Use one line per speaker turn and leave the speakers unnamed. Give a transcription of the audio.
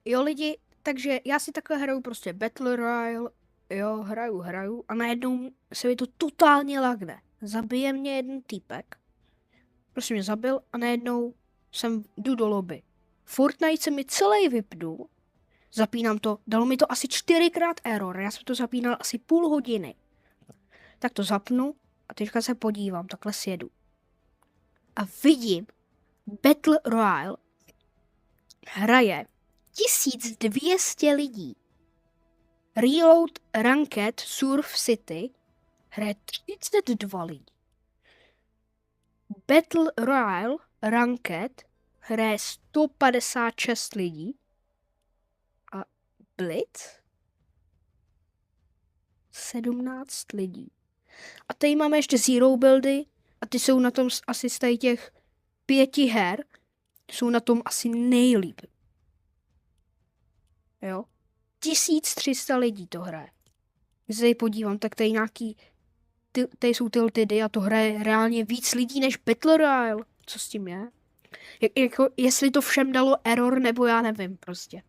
Jo lidi, takže já si takhle hraju prostě Battle Royale, jo, hraju a najednou se mi to totálně lagne. Zabije mě jeden týpek, prostě mě zabil a najednou jdu do lobby. Fortnite se mi celý vypnul, zapínám to, dalo mi to asi 4krát error, já jsem to zapínal asi půl hodiny. Tak to zapnu a teďka se podívám, takhle sjedu. A vidím, Battle Royale hraje 1200 lidí. Reload Ranked Surf City hraje 32 lidí. Battle Royale Ranked hraje 156 lidí. A Blitz 17 lidí. A tady máme ještě Zero Buildy a ty jsou na tom asi z těch 5 her jsou na tom asi nejlíp. Jo? 1300 lidí to hraje. Když se tady podívám, tak tady nějaký tady jsou tiltidy a to hraje reálně víc lidí než Battle Royale. Co s tím je? Jako, jestli to všem dalo error, nebo já nevím prostě.